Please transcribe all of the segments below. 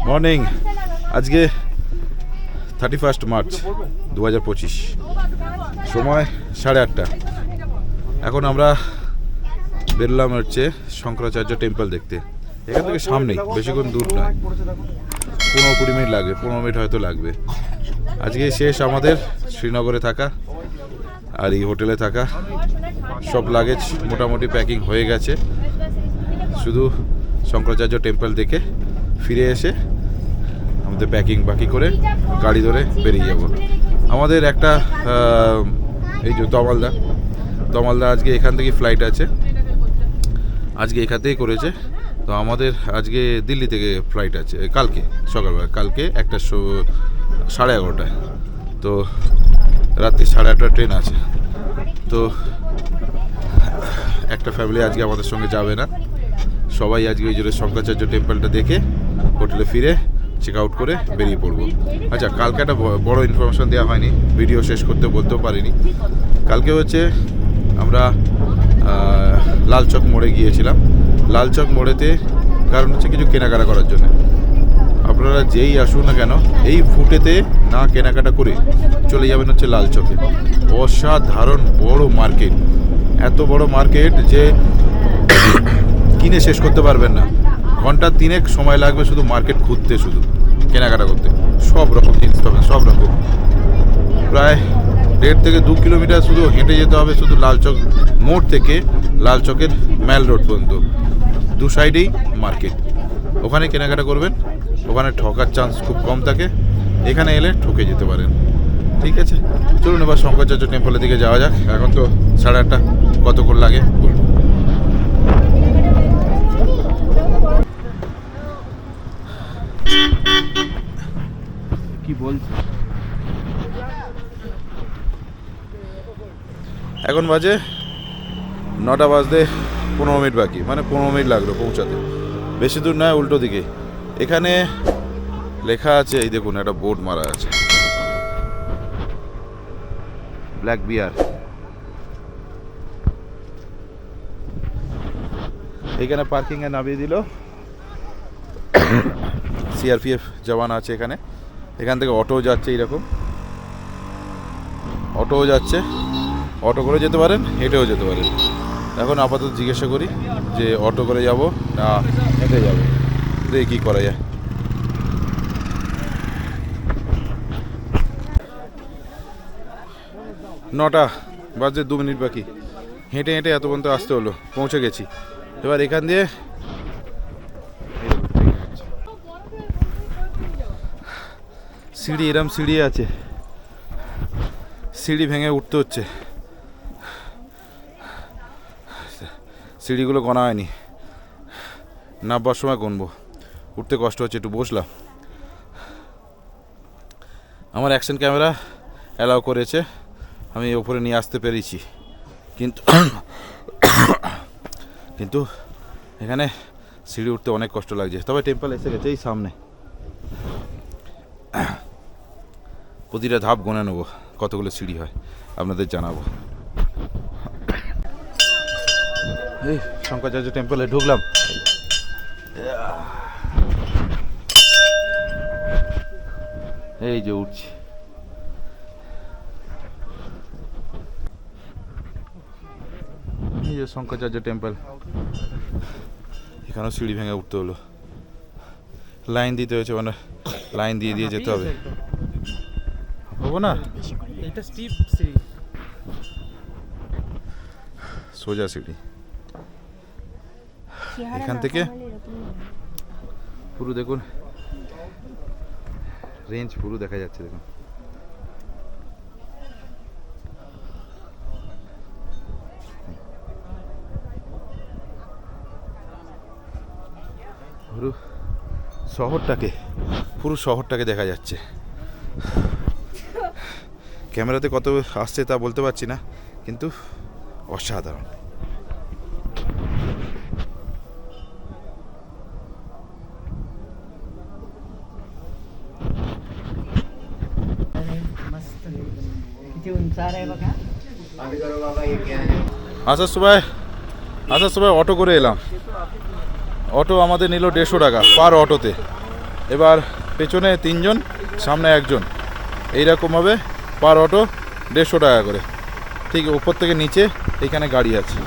Morning. আজকে 31 March 2025, সময় 8:30। এখন আমরা বেরোলাম হচ্ছে শঙ্করাচার্য টেম্পল দেখতে। এখান থেকে সামনেই, বেশিক্ষণ দূর নয়, 15-20 মিনিট লাগবে, 15 মিনিট হয়তো লাগবে। আজকে শেষ আমাদের শ্রীনগরে থাকা আর এই হোটেলে থাকা। সব লাগেজ মোটামুটি প্যাকিং হয়ে গেছে, শুধু শঙ্করাচার্য টেম্পল দেখে ফিরে এসে আমাদের প্যাকিং বাকি করে গাড়ি ধরে বেরিয়ে যাব। আমাদের একটা এই যে তমালদা আজকে এখান থেকে ফ্লাইট আছে, আজকে এখান থেকেই করেছে। তো আমাদের আজকে দিল্লি থেকে ফ্লাইট আছে কালকে সকালবেলা, কালকে 11:30। তো রাত্রি 8:30 ট্রেন আছে। তো একটা ফ্যামিলি আজকে আমাদের সঙ্গে যাবে না, সবাই আজকে ওই জন্য শঙ্করাচার্য টেম্পলটা দেখে হোটেলে ফিরে চেক আউট করে বেরিয়ে পড়বো। আচ্ছা, কালকে একটা বড় ইনফরমেশন দেওয়া হয়নি, ভিডিও শেষ করতে বলতেও পারিনি। কালকে হচ্ছে আমরা লালচক মোড়ে গিয়েছিলাম। লালচক মোড়েতে কারণ হচ্ছে কিছু কেনাকাটা করার জন্য। আপনারা যেই আসুন না কেন, এই ফুটেতে না কেনাকাটা করে চলে যাবেন হচ্ছে লালচকে। অসাধারণ বড় মার্কেট, এত বড় মার্কেট যে কিনে শেষ করতে পারবেন না। ঘন্টা 3 সময় লাগবে শুধু মার্কেট ঘুরতে, শুধু কেনাকাটা করতে। সব রকম জিনিস পাবেন, সব রকম। প্রায় 1.5 থেকে 2 কিলোমিটার শুধু হেঁটে যেতে হবে, শুধু লালচক মোড় থেকে লালচকের ম্যাল রোড পর্যন্ত। দু সাইডেই মার্কেট, ওখানে কেনাকাটা করবেন। ওখানে ঠকার চান্স খুব কম থাকে, এখানে এলে ঠকে যেতে পারেন। ঠিক আছে, চলুন এবার শঙ্করাচার্য টেম্পলের দিকে যাওয়া যাক। এখন তো 8:30, কতক্ষণ লাগে বলুন। কি বলছি, এখন বাজে 9টা বাজতে 15 মিনিট বাকি, মানে 15 মিনিট লাগলো পৌঁছাতে। বেশি দূর নয়, উল্টো দিকে। এখানে লেখা আছে, এই দেখুন একটা বোর্ড মারা আছে, ব্ল্যাক বিয়ার। এখানে পার্কিংয়ে নামিয়ে দিল। সিআরপিএফ জওয়ান আছে এখানে। এখান থেকে অটো যাচ্ছে, এইরকম অটোও যাচ্ছে। অটো করে যেতে পারেন, হেঁটেও যেতে পারেন। এখন আপাতত জিজ্ঞাসা করি যে অটো করে যাব না হেঁটে যাব, দেখি কী করা যায়। 9টা বাজে 2 মিনিট বাকি। হেঁটে হেঁটে এত পর্যন্ত আসতে হলো, পৌঁছে গেছি। এবার এখান দিয়ে সিঁড়ি, এরম সিঁড়ি আছে, সিঁড়ি ভেঙে উঠতে হচ্ছে। সিঁড়িগুলো গোনা হয়নি, নামবার সময় গুনবো। উঠতে কষ্ট হচ্ছে, একটু বসলাম। আমার অ্যাকশন ক্যামেরা অ্যালাউ করেছে, আমি ওপরে নিয়ে আসতে পেরেছি, কিন্তু এখানে সিঁড়ি উঠতে অনেক কষ্ট লাগছে। তবে টেম্পল এসে গেছে এই সামনে। প্রতিটা ধাপ গুনে নেবো, কতগুলো সিঁড়ি হয় আপনাদের জানাবো। এই শঙ্করাচার্য টেম্পলে ঢুকলাম। এই যে উঠছি, এই যে শঙ্করাচার্য টেম্পল। এখানেও সিঁড়ি ভেঙে উঠতে হলো, লাইন দিতে হয়েছে, মানে লাইন দিয়ে দিয়ে যেতে হবে। হবো না, এটা স্টিপ সিঁড়ি, সোজা সিঁড়ি। এখান থেকে পুরো দেখুন, রেঞ্জ পুরো দেখা যাচ্ছে। দেখুন পুরো পুরো শহরটাকে দেখা যাচ্ছে। ক্যামেরাতে কত আসছে তা বলতে পারছি না, কিন্তু অসাধারণ। আসার সময় অটো করে এলাম। অটো আমাদের নিল 150 টাকা পার অটোতে। এবার পেছনে 3 জন, সামনে 1 জন, এইরকমভাবে পার অটো 150 টাকা করে। ঠিক উপর থেকে নিচে এখানে গাড়ি আছে।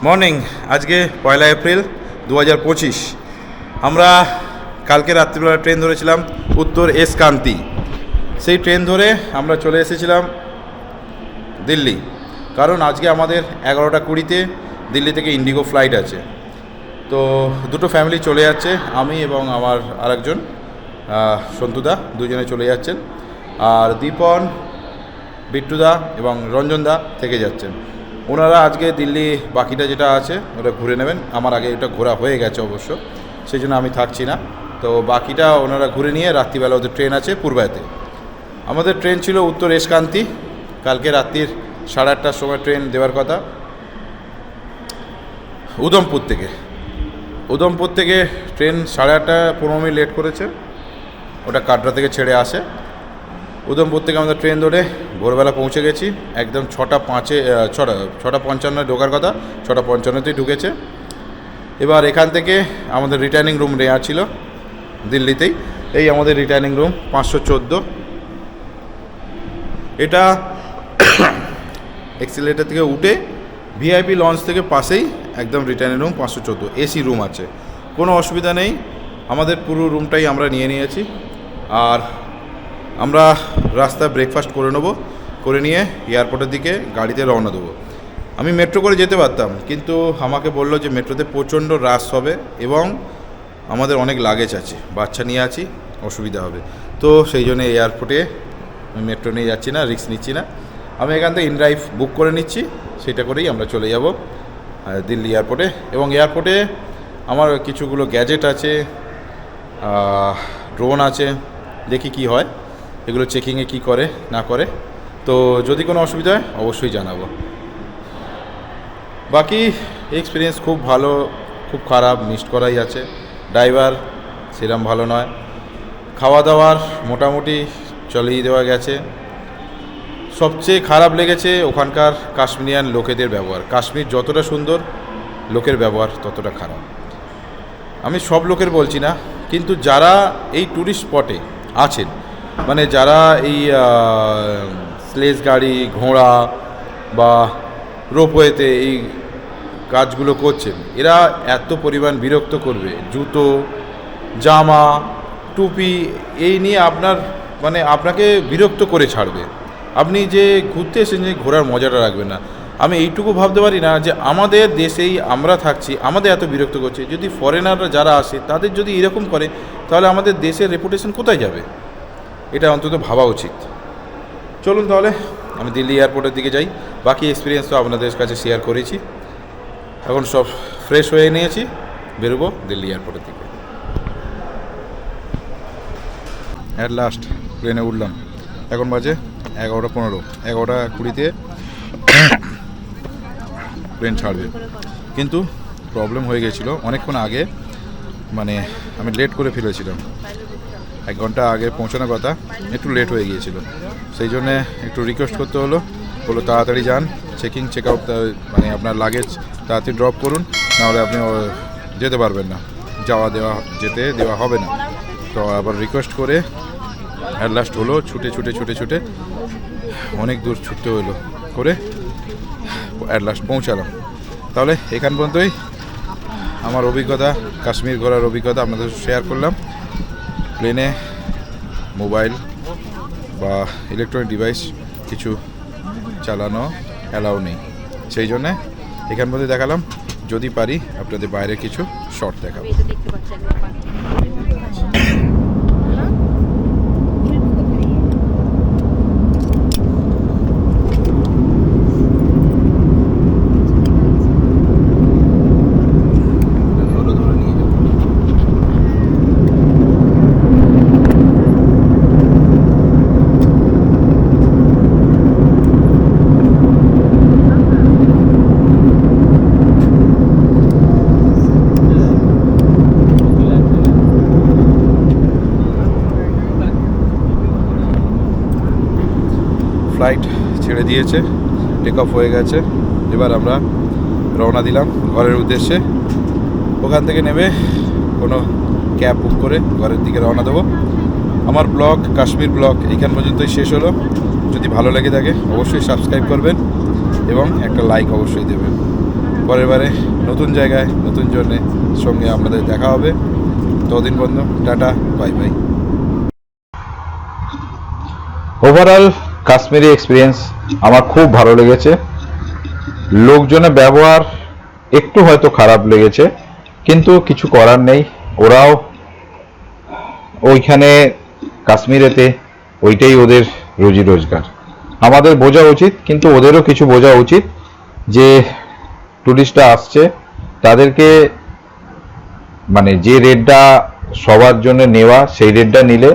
মর্নিং, আজকে 1 এপ্রিল 2025। আমরা কালকে রাত্রিবেলা ট্রেন ধরেছিলাম উত্তর এসকান্তি। সেই ট্রেন ধরে আমরা চলে এসেছিলাম দিল্লি, কারণ আজকে আমাদের 11টা 20-তে দিল্লি থেকে ইন্ডিগো ফ্লাইট আছে। তো দুটো ফ্যামিলি চলে যাচ্ছে, আমি এবং আমার আরেকজন সন্তুদা, দুজনে চলে যাচ্ছেন। আর দীপন, বিট্টুদা এবং রঞ্জনদা থেকে যাচ্ছেন। ওনারা আজকে দিল্লি বাকিটা যেটা আছে ওটা ঘুরে নেবেন। আমার আগে এটা ঘোরা হয়ে গেছে অবশ্য, সেই জন্য আমি থাকছি না। তো বাকিটা ওনারা ঘুরে নিয়ে রাত্রিবেলা ওদের ট্রেন আছে পূর্বাতে। আমাদের ট্রেন ছিল উত্তর এসকান্তি, কালকে রাত্রির 8:30টার সময় ট্রেন দেওয়ার কথা উদমপুর থেকে ট্রেন 8:30 15 মিনিট লেট করেছে। ওটা কাটরা থেকে ছেড়ে আসে। উদমপুর থেকে আমাদের ট্রেন ধরে ভোরবেলা পৌঁছে গেছি, একদম 6:55 ঢোকার কথা, 6:55তেই ঢুকেছে। এবার এখান থেকে আমাদের রিটার্নিং রুম নেওয়া ছিল দিল্লিতেই। এই আমাদের রিটার্নিং রুম 514। এটা এক্সিলেটার থেকে উঠে ভিআইপি লঞ্চ থেকে পাশেই একদম রিটার্নিং রুম 514, এসি রুম আছে, কোনো অসুবিধা নেই। আমাদের পুরো রুমটাই আমরা নিয়ে নিয়েছি। আর আমরা রাস্তায় ব্রেকফাস্ট করে নেবো, করে নিয়ে এয়ারপোর্টের দিকে গাড়িতে রওনা দেবো। আমি মেট্রো করে যেতে পারতাম, কিন্তু আমাকে বললো যে মেট্রোতে প্রচণ্ড রাশ হবে এবং আমাদের অনেক লাগেজ আছে, বাচ্চা নিয়ে আছি, অসুবিধা হবে। তো সেই জন্য এয়ারপোর্টে আমি মেট্রো নিয়ে যাচ্ছি না, রিস্ক নিচ্ছি না। আমি এখান থেকে ইনড্রাইভ বুক করে নিচ্ছি, সেটা করেই আমরা চলে যাব দিল্লি এয়ারপোর্টে। এবং এয়ারপোর্টে আমার কিছুগুলো গ্যাজেট আছে, ড্রোন আছে, দেখি কি হয়, এগুলো চেকিংয়ে কি করে না করে। তো যদি কোনো অসুবিধা হয় অবশ্যই জানাবো। বাকি এক্সপিরিয়েন্স খুব ভালো, খুব খারাপ মিক্সড করাই আছে। ড্রাইভার সেরকম ভালো নয়। খাওয়া দাওয়ার মোটামুটি চালিয়ে দেওয়া গেছে। সবচেয়ে খারাপ লেগেছে ওখানকার কাশ্মীরিয়ান লোকেদের ব্যবহার। কাশ্মীর যতটা সুন্দর, লোকের ব্যবহার ততটা খারাপ। আমি সব লোকের বলছি না, কিন্তু যারা এই ট্যুরিস্ট স্পটে আছেন, মানে যারা এই স্লেজ গাড়ি, ঘোড়া বা রোপওয়েতে এই কাজগুলো করছেন, এরা এত পরিমাণ বিরক্ত করবে। জুতো, জামা, টুপি এই নিয়ে আপনাকে বিরক্ত করে ছাড়বে। আপনি যে ঘুরতে এসেছেন, যে ঘোরার মজাটা রাখবেন না। আমি এইটুকু ভাবতে পারি না যে আমাদের দেশেই আমরা থাকছি, আমাদের এত বিরক্ত করছে। যদি ফরেনাররা যারা আসে তাদের যদি এরকম করে, তাহলে আমাদের দেশের রেপুটেশন কোথায় যাবে? এটা অন্তত ভাবা উচিত। চলুন তাহলে আমি দিল্লি এয়ারপোর্টের দিকে যাই। বাকি এক্সপিরিয়েন্স তো আপনাদের কাছে শেয়ার করেছি। এখন সব ফ্রেশ হয়ে নিয়েছি, বেরোবো দিল্লি এয়ারপোর্টের দিকে। অ্যাট লাস্ট প্লেনে উঠলাম। এখন বাজে 11:15, 11:20-তে প্লেন ছাড়বে। কিন্তু প্রবলেম হয়ে গেছিলো অনেকক্ষণ আগে, মানে আমি লেট করে ফেলেছিলাম। 1 ঘন্টা আগে পৌঁছানোর কথা, একটু লেট হয়ে গিয়েছিল। সেই জন্যে একটু রিকোয়েস্ট করতে হলো তাড়াতাড়ি যান, চেক আউট, মানে আপনার লাগেজ তাড়াতাড়ি ড্রপ করুন, নাহলে আপনি যেতে পারবেন না, যেতে দেওয়া হবে না। তো আবার রিকোয়েস্ট করে অ্যাট লাস্ট হলো, ছুটে অনেক দূর ছুটতে হলো, করে অ্যাট লাস্ট পৌঁছালাম। তাহলে এখান পর্যন্তই আমার অভিজ্ঞতা, কাশ্মীর ঘোরার অভিজ্ঞতা আপনাদের শেয়ার করলাম। প্লেনে মোবাইল বা ইলেকট্রনিক ডিভাইস কিছু চালানো অ্যালাউ নেই, সেই জন্যে এখান পর্যন্ত দেখালাম। যদি পারি আপনাদের বাইরে কিছু শর্ট দেখাবো। ফ্লাইট ছেড়ে দিয়েছে, টেক অফ হয়ে গেছে। এবার আমরা রওনা দিলাম ঘরের উদ্দেশ্যে। ওখান থেকে নেমে কোনো ক্যাব বুক করে ঘরের দিকে রওনা দেবো। আমার ব্লগ কাশ্মীর ব্লগ এইখান পর্যন্তই শেষ হলো। যদি ভালো লেগে থাকে অবশ্যই সাবস্ক্রাইব করবেন এবং একটা লাইক অবশ্যই দেবেন। পরের বারে নতুন জায়গায় নতুন জনের সঙ্গে আপনাদের দেখা হবে। ততদিন পর্যন্ত tata, bye bye. Overall Kashmiri experience আমার খুব ভালো লেগেছে। লোকজনের ব্যবহার একটু হয়তো খারাপ লেগেছে, কিন্তু কিছু করার নেই। ওরাও ওইখানে কাশ্মীরেতে ওইটাই ওদের রুজি রোজগার। আমাদের বোঝা উচিত, কিন্তু ওদেরও কিছু বোঝা উচিত যে টুরিস্টরা আসছে, তাদেরকে মানে যে রেটটা সবার জন্য নেওয়া সেই রেটটা নিলে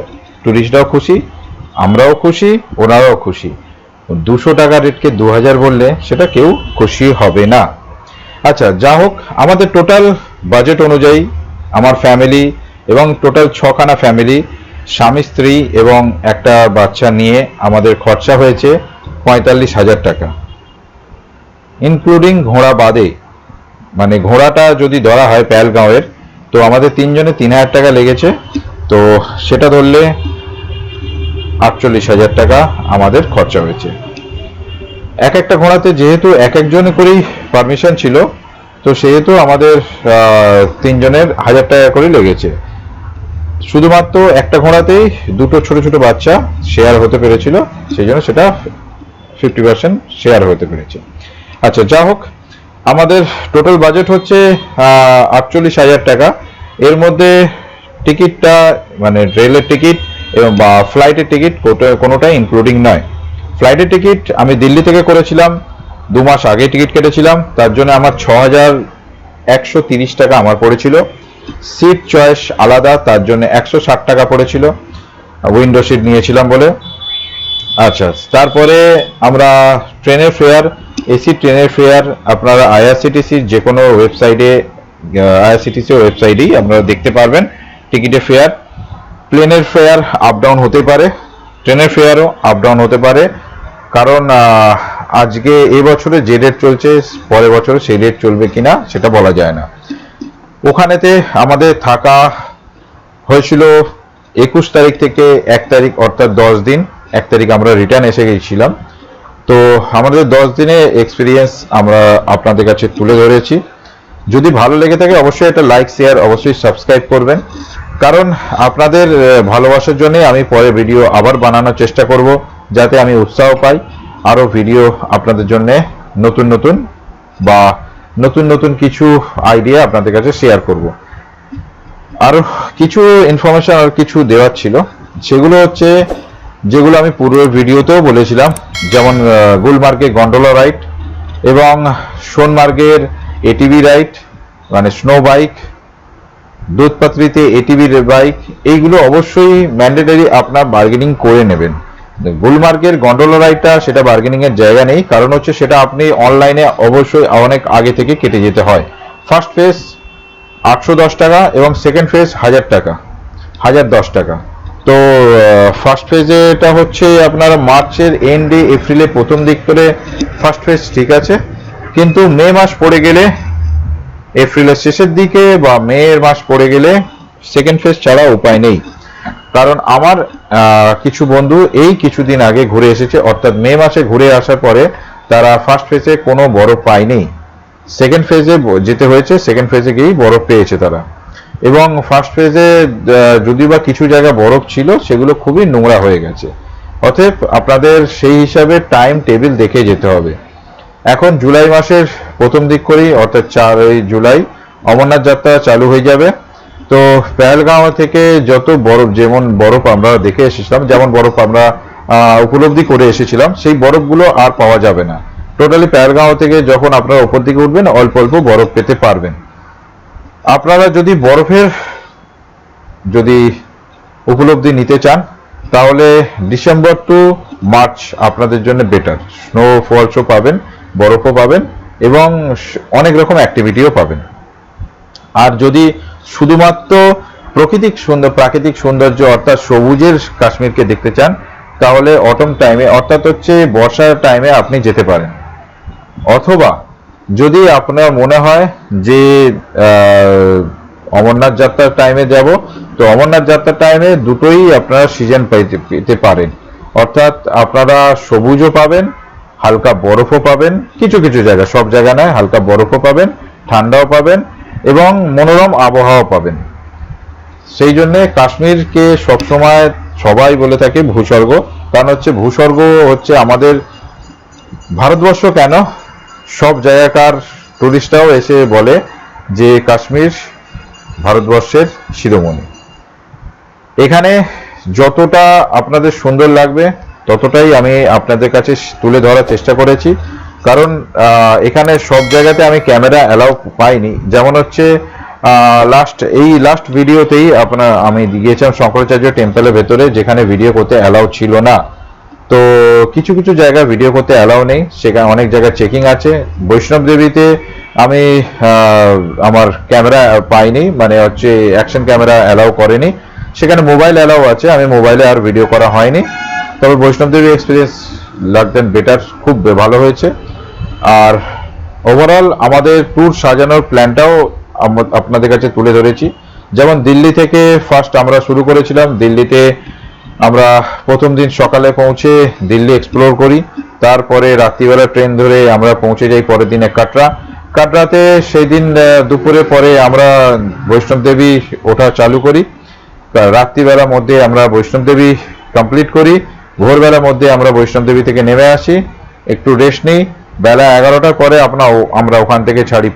টুরিস্টরাও খুশি, আমরাও খুশি, ওনারাও খুশি। 200 টাকা রেটকে 2000 বললে সেটা কেউ খুশি হবে না। আচ্ছা, যা হোক, আমাদের টোটাল বাজেট অনুযায়ী আমার ফ্যামিলি এবং টোটাল 6খানা ফ্যামিলি, স্বামী স্ত্রী এবং একটা বাচ্চা নিয়ে আমাদের খরচা হয়েছে 45,000 টাকা, ইনক্লুডিং ঘোড়া বাদে। মানে ঘোড়াটা যদি ধরা হয় পেহেলগাঁওয়ের, তো আমাদের 3 জনে 3000 টাকা লেগেছে। তো সেটা ধরলে 48,000 টাকা আমাদের খরচা হয়েছে। এক একটা ঘোড়াতে যেহেতু এক একজন করেই পারমিশন ছিল, তো সেহেতু আমাদের 3 জনের 1000 টাকা করে লেগেছে। শুধুমাত্র একটা ঘোড়াতেই দুটো ছোট ছোট বাচ্চা শেয়ার হতে পেরেছিল, সেই জন্য সেটা 50% শেয়ার হতে পেরেছে। আচ্ছা, যা হোক, আমাদের টোটাল বাজেট হচ্ছে 48,000 টাকা। এর মধ্যে টিকিটটা মানে রেলের টিকিট এবং বা ফ্লাইটের টিকিট কোনোটাই ইনক্লুডিং নয়। ফ্লাইটের টিকিট আমি দিল্লি থেকে করেছিলাম, 2 মাস আগে টিকিট কেটেছিলাম, তার জন্য আমার 6,130 টাকা আমার পড়েছিল। সিট চয়েস আলাদা, তার জন্য 160 টাকা পড়েছিল, উইন্ডো সিট নিয়েছিলাম বলে। আচ্ছা, তারপরে আমরা ট্রেনের ফেয়ার, এসি ট্রেনের ফেয়ার আপনারা আইআরসিটিসির যে কোনো ওয়েবসাইটে, আইআরসিটিসি ওয়েবসাইটেই আপনারা দেখতে পারবেন টিকিটের ফেয়ার। প্লেনের ফেয়ার আপ ডাউন হতে পারে, ট্রেনের ফেয়ারও আপ ডাউন হতে পারে, কারণ আজকে এবছরে যে রেট চলছে পরের বছরে সেই রেট চলবে কিনা সেটা বলা যায় না। ওখানেতে আমাদের থাকা হয়েছিল 21 তারিখ থেকে 1 তারিখ, অর্থাৎ 10 দিন। 1 তারিখ আমরা রিটার্ন এসে গেছিলাম। তো আমাদের 10 দিনে এক্সপিরিয়েন্স আমরা আপনাদের কাছে তুলে ধরেছি। যদি ভালো লেগে থাকে অবশ্যই এটা লাইক, শেয়ার, অবশ্যই সাবস্ক্রাইব করবেন, কারণ আপনাদের ভালোবাসার জন্য আমি পরে ভিডিও আবার বানানোর চেষ্টা করব, যাতে আমি উৎসাহ পাই আরও ভিডিও আপনাদের জন্য নতুন নতুন বা নতুন নতুন কিছু আইডিয়া আপনাদের কাছে শেয়ার করব। আরও কিছু ইনফরমেশন আর কিছু দেওয়ার ছিল, সেগুলো হচ্ছে যেগুলো আমি পূর্বের ভিডিওতেও বলেছিলাম, যেমন গুলমার্গে গন্ডোলা রাইড এবং সোনমার্গের এটিভি রাইড মানে স্নো বাইক, দুধপাত্রিতে এটিভি বাইক, এইগুলো অবশ্যই ম্যান্ডেটরি আপনার বার্গেনিং করে নেবেন। গুলমার্গের গন্ডোলা রাইডটা সেটা বার্গেনিং এর জায়গা নেই, কারণ হচ্ছে সেটা আপনি অনলাইনে অবশ্যই অনেক আগে থেকে কেটে যেতে হয়। ফার্স্ট ফেজ 810 টাকা এবং সেকেন্ড ফেজ 1000 টাকা, 1010 টাকা। তো ফার্স্ট ফেজে এটা হচ্ছে আপনারা মার্চের এন্ডে এপ্রিলে প্রথম দিক করে ফার্স্ট ফেজ ঠিক আছে, কিন্তু মে মাস পড়ে গেলে, এপ্রিলের শেষের দিকে বা মে মাস পড়ে গেলে সেকেন্ড ফেজ ছাড়া উপায় নেই। কারণ আমার কিছু বন্ধু এই কিছুদিন আগে ঘুরে এসেছে, অর্থাৎ মে মাসে ঘুরে আসার পরে তারা ফার্স্ট ফেজে কোনো বরফ পায়নি, সেকেন্ড ফেজে যেতে হয়েছে, সেকেন্ড ফেজে গিয়েই বরফ পেয়েছে তারা। এবং ফার্স্ট ফেজে যদি বা কিছু জায়গা বরফ ছিল সেগুলো খুবই নোংরা হয়ে গেছে। অতএব আপনাদের সেই হিসাবে টাইম টেবিল দেখে যেতে হবে। এখন জুলাই মাসের প্রথম দিক করেই, অর্থাৎ 4 জুলাই অমরনাথ যাত্রা চালু হয়ে যাবে। তো পেহেলগাঁও থেকে যত বরফ, যেমন বরফ আমরা দেখে এসেছিলাম, যেমন বরফ আমরা উপলব্ধি করে এসেছিলাম, সেই বরফগুলো আর পাওয়া যাবে না। টোটালি পেহেলগাঁও থেকে যখন আপনারা উপর দিকে উঠবেন অল্প অল্প বরফ পেতে পারবেন। আপনারা যদি বরফের উপলব্ধি নিতে চান তাহলে ডিসেম্বর টু মার্চ আপনাদের জন্য বেটার। স্নোফলসও পাবেন, বরফও পাবেন এবং অনেক রকম অ্যাক্টিভিটিও পাবেন। আর যদি শুধুমাত্র প্রাকৃতিক সৌন্দর্য অর্থাৎ সবুজের কাশ্মীরকে দেখতে চান তাহলে অটম টাইমে, অর্থাৎ হচ্ছে বর্ষার টাইমে আপনি যেতে পারেন। অথবা যদি আপনার মনে হয় যে অমরনাথ যাত্রার টাইমে যাব, তো অমরনাথ যাত্রার টাইমে দুটোই আপনারা সিজন পেতে পারেন। অর্থাৎ আপনারা সবুজও পাবেন, হালকা বরফও পাবেন, কিছু কিছু জায়গা, সব জায়গা নয়, হালকা বরফও পাবেন, ঠান্ডাও পাবেন এবং মনোরম আবহাওয়া পাবেন। সেই জন্যে কাশ্মীরকে সবসময় সবাই বলে থাকে ভূস্বর্গ, কারণ হচ্ছে ভূস্বর্গ হচ্ছে আমাদের ভারতবর্ষ কেন, সব জায়গাকার টুরিস্টরাও এসে বলে যে কাশ্মীর ভারতবর্ষের শিরোমণি। এখানে যতটা আপনাদের সুন্দর লাগবে ততটাই আমি আপনাদের কাছে তুলে ধরার চেষ্টা করেছি, কারণ এখানে সব জায়গাতে আমি ক্যামেরা অ্যালাউ পাইনি। যেমন হচ্ছে লাস্ট ভিডিওতেই আমি গিয়েছিলাম শঙ্করাচার্য টেম্পলের ভেতরে, যেখানে ভিডিও করতে অ্যালাউ ছিল না। তো কিছু কিছু জায়গায় ভিডিও করতে অ্যালাউ নেই, সেখানে অনেক জায়গায় চেকিং আছে। বৈষ্ণব দেবীতে আমি আমার ক্যামেরা পাইনি, মানে হচ্ছে অ্যাকশন ক্যামেরা অ্যালাউ করেনি, সেখানে মোবাইল অ্যালাউ আছে, আমি মোবাইলে আর ভিডিও করা হয়নি। তবে বৈষ্ণব দেবী এক্সপিরিয়েন্স লাগতেন বেটার, খুব ভালো হয়েছে। আর ওভারঅল আমাদের ট্যুর সাজানোর প্ল্যানটাও আপনাদের কাছে তুলে ধরেছি। যেমন দিল্লি থেকে ফার্স্ট আমরা শুরু করেছিলাম, দিল্লিতে আমরা প্রথম দিন সকালে পৌঁছে দিল্লি এক্সপ্লোর করি, তারপরে রাত্রিবেলা ট্রেন ধরে আমরা পৌঁছে যাই পরের দিনে কাটরাতে। সেই দিন দুপুরে পরে আমরা বৈষ্ণব দেবী ওঠা চালু করি, রাত্রিবেলার মধ্যে আমরা বৈষ্ণব দেবী কমপ্লিট করি, ভোরবেলার মধ্যে আমরা বৈষ্ণব দেবী থেকে নেমে আসি, একটু রেস্ট নিই। বেলা 11টার পরে আমরা ওখান থেকে ছাড়ি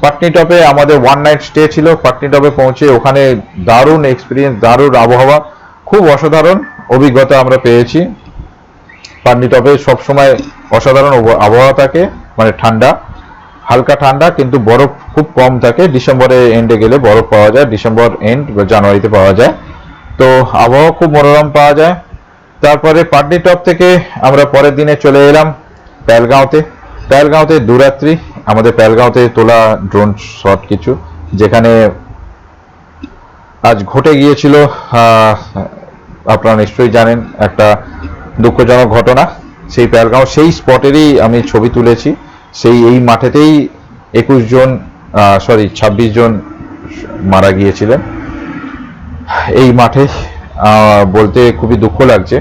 পাটনিটপে আমাদের ওয়ান নাইট স্টে ছিল। পাটনিটপে পৌঁছে ওখানে দারুণ এক্সপিরিয়েন্স, দারুণ আবহাওয়া, খুব অসাধারণ অভিজ্ঞতা আমরা পেয়েছি। পাটনিটপে সবসময় অসাধারণ আবহাওয়া থাকে, মানে ঠান্ডা, হালকা ঠান্ডা, কিন্তু বরফ খুব কম থাকে। ডিসেম্বরে এন্ডে গেলে বরফ পাওয়া যায়, ডিসেম্বর এন্ড বা জানুয়ারিতে পাওয়া যায়। তো আবহাওয়া খুব মনোরম পাওয়া যায়। তারপরে পাটনিটপ থেকে আমরা পরের দিনে চলে এলাম পেহেলগাঁওতে 2 রাত্রি। আমাদের পেহেলগাঁওতে তোলা ড্রোন শট কিছু, যেখানে আজ ঘটে গিয়েছিল আপনারা নিশ্চয়ই জানেন একটা দুঃখজনক ঘটনা। সেই পেহেলগাঁও সেই স্পটেরই আমি ছবি তুলেছি। এই মাঠেতেই 26 জন মারা গিয়েছিলেন এই মাঠে, বলতে খুবই দুঃখ লাগছে।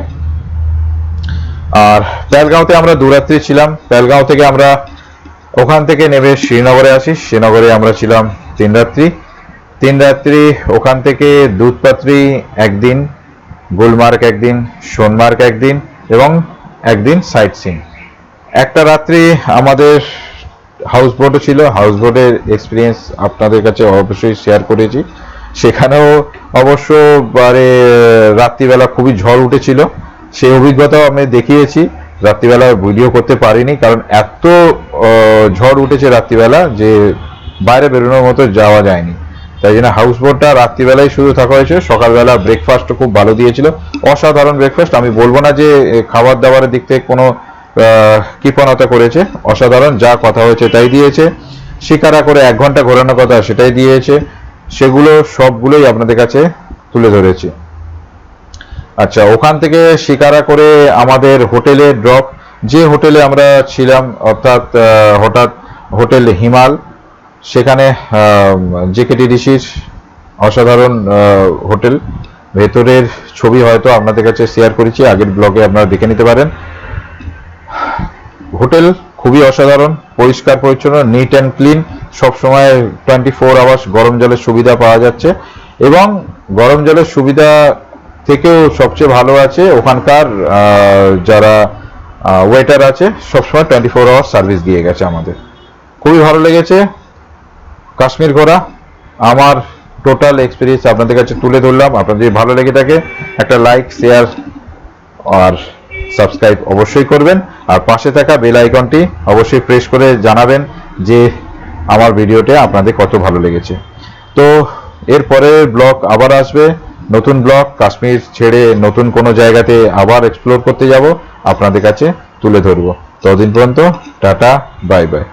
আর পেহেলগাঁওতে আমরা 2 রাত্রি ছিলাম। পেহেলগাঁও থেকে আমরা ওখান থেকে নেমে শ্রীনগরে আসি। শ্রীনগরে আমরা ছিলাম 3 রাত্রি। ওখান থেকে দুধপাত্রি একদিন, গুলমার্গ একদিন, সোনমার্গ একদিন এবং একদিন সাইট সিইং। একটা রাত্রি আমাদের হাউস বোটও ছিল। হাউস বোটের এক্সপিরিয়েন্স আপনাদের কাছে অবশ্যই শেয়ার করেছি। সেখানেও অবশ্য রাত্রিবেলা খুবই ঝড় উঠেছিল, সেই অভিজ্ঞতাও আমি দেখিয়েছি। রাত্রিবেলা ভিডিও করতে পারিনি, কারণ এত ঝড় উঠেছে রাত্রিবেলা যে বাইরে বেরোনোর মতো যাওয়া যায়নি। তাই জন্য হাউস বোটটা রাত্রিবেলায় শুরু থাকা হয়েছে। সকালবেলা ব্রেকফাস্টও খুব ভালো দিয়েছিল, অসাধারণ ব্রেকফাস্ট। আমি বলবো না যে খাবার দাবারের দিক থেকে কোনো কৃপণতা করেছে, অসাধারণ, যা কথা হয়েছে তাই দিয়েছে। শিকারা করে 1 ঘন্টা ঘোরানোর কথা সেটাই দিয়েছে। সেগুলো সবগুলোই আপনাদের কাছে তুলে ধরেছি। আচ্ছা, ওখান থেকে শিকারা করে আমাদের হোটেলে ড্রপ, যে হোটেলে আমরা ছিলাম অর্থাৎ হোটেল হিমাল, সেখানে জেকেটিডিসির অসাধারণ হোটেল। ভেতরের ছবি হয়তো আপনাদের কাছে শেয়ার করেছি, আগের ব্লগে আপনারা দেখে নিতে পারেন। হোটেল খুবই অসাধারণ, পরিষ্কার পরিচ্ছন্ন, নিট অ্যান্ড ক্লিন। সবসময় 24 আওয়ার্স গরম জলের সুবিধা পাওয়া যাচ্ছে, এবং গরম জলের সুবিধা থেকেও সবচেয়ে ভালো আছে ওখানকার যারা ওয়েটার আছে, সবসময় 24 আওয়ার্স সার্ভিস দিয়ে গেছে আমাদের। খুবই ভালো লেগেছে কাশ্মীর ঘোরা। আমার টোটাল এক্সপিরিয়েন্স আপনাদের কাছে তুলে ধরলাম। আপনাদের যদি ভালো লেগে থাকে একটা লাইক, শেয়ার আর সাবস্ক্রাইব অবশ্যই করবেন, আর পাশে থাকা বেল আইকনটি অবশ্যই প্রেস করে জানাবেন যে আমার ভিডিওটা আপনাদের কত ভালো লেগেছে। তো এরপরে ব্লগ আবার আসবে, নতুন ব্লগ, কাশ্মীর ছেড়ে নতুন কোনো জায়গাতে আবার এক্সপ্লোর করতে যাব, আপনাদের কাছে তুলে ধরবো। ততদিন পর্যন্ত টাটা, বাই বাই।